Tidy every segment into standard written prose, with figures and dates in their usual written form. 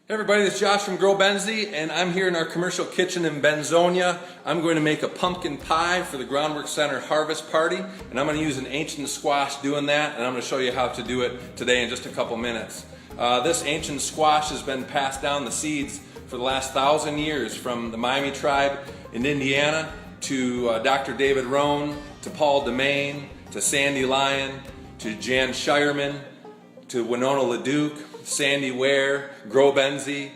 Hey everybody, this is Josh from Benzie, and I'm here in our commercial kitchen in Benzonia. I'm going to make a pumpkin pie for the Groundwork Center Harvest Party, and I'm going to use an ancient squash doing that, and I'm going to show you how to do it today in just a couple minutes. This ancient squash has been passed down the seeds for the last 1,000 years from the Miami tribe in Indiana to Dr. David Rohn, to Paul DeMaine, to Sandy Lyon, to Jan Shireman, to Winona LeDuc, Sandy Ware, Benzie.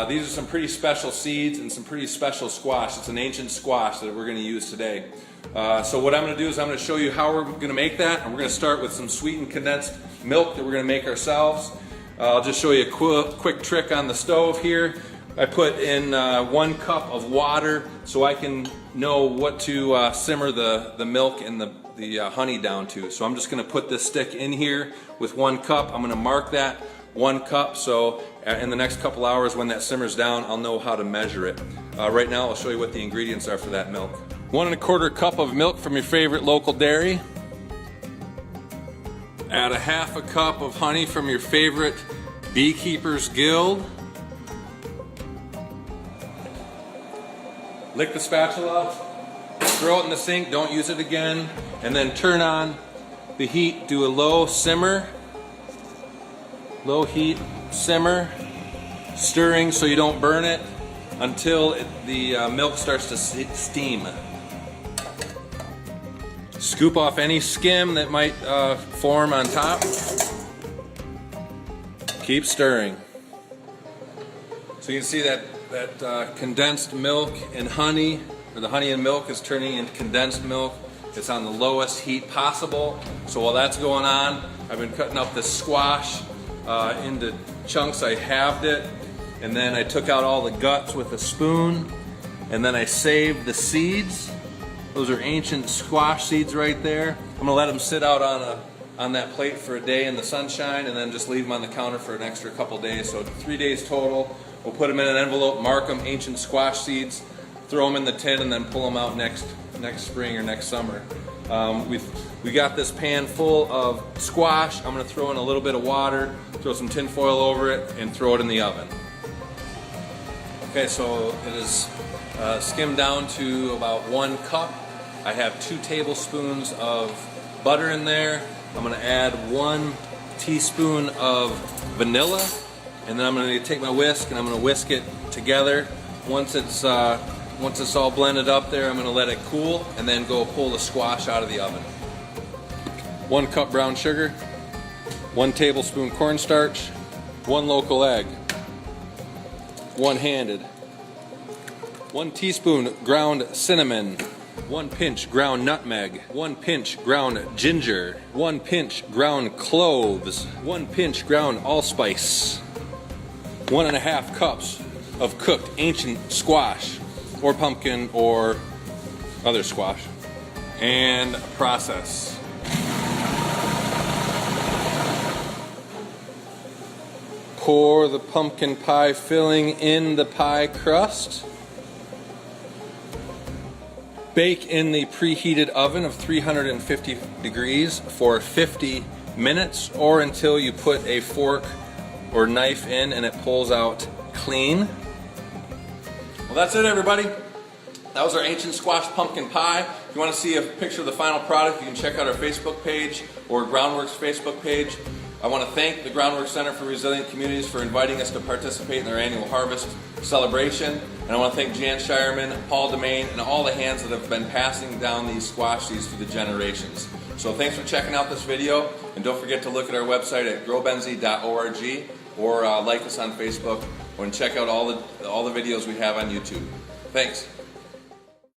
These are some pretty special seeds and some pretty special squash. It's an ancient squash that we're going to use today. So what I'm going to do is I'm going to show you how we're going to make that, and we're going to start with some sweetened condensed milk that we're going to make ourselves. I'll just show you a quick trick on the stove here. I put in 1 cup of water so I can know what to simmer the milk and the honey down to. So I'm just going to put this stick in here with 1 cup. I'm going to mark that 1 cup, so in the next couple hours when that simmers down, I'll know how to measure it. Right now I'll show you what the ingredients are for that milk. 1 1/4 cup of milk from your favorite local dairy. Add 1/2 cup of honey from your favorite Beekeepers Guild. Lick the spatula, throw it in the sink, don't use it again, and then turn on the heat, do a low simmer. Low heat, simmer, stirring so you don't burn it until the milk starts to steam. Scoop off any skim that might form on top. Keep stirring. So you can see that condensed milk and honey, or the honey and milk is turning into condensed milk. It's on the lowest heat possible. So while that's going on, I've been cutting up this squash into chunks. I halved it, and then I took out all the guts with a spoon, and then I saved the seeds. Those are ancient squash seeds right there. I'm gonna let them sit out on that plate for a day in the sunshine, and then just leave them on the counter for an extra couple days. So 3 days total. We'll put them in an envelope, mark them ancient squash seeds, throw them in the tin, and then pull them out next spring or next summer. We got this pan full of squash. I'm going to throw in a little bit of water, throw some tin foil over it, and throw it in the oven. Okay, so it is skimmed down to about 1 cup. I have 2 tablespoons of butter in there. I'm going to add 1 teaspoon of vanilla, and then I'm going to take my whisk and I'm going to whisk it together. Once it's all blended up there, I'm going to let it cool and then go pull the squash out of the oven. 1 cup brown sugar, 1 tablespoon cornstarch, 1 local egg, one-handed, 1 teaspoon ground cinnamon, 1 pinch ground nutmeg, 1 pinch ground ginger, 1 pinch ground cloves, 1 pinch ground allspice, 1 1/2 cups of cooked ancient squash, or pumpkin, or other squash, and process. Pour the pumpkin pie filling in the pie crust. Bake in the preheated oven of 350 degrees for 50 minutes, or until you put a fork or knife in and it pulls out clean. Well, that's it, everybody. That was our ancient squash pumpkin pie. If you want to see a picture of the final product, you can check out our Facebook page or Groundwork's Facebook page. I want to thank the Groundwork Center for Resilient Communities for inviting us to participate in their annual harvest celebration. And I want to thank Jan Shireman, Paul DeMaine, and all the hands that have been passing down these squash seeds through the generations. So thanks for checking out this video, and don't forget to look at our website at growbenzie.org, or like us on Facebook, or check out all the videos we have on YouTube. Thanks.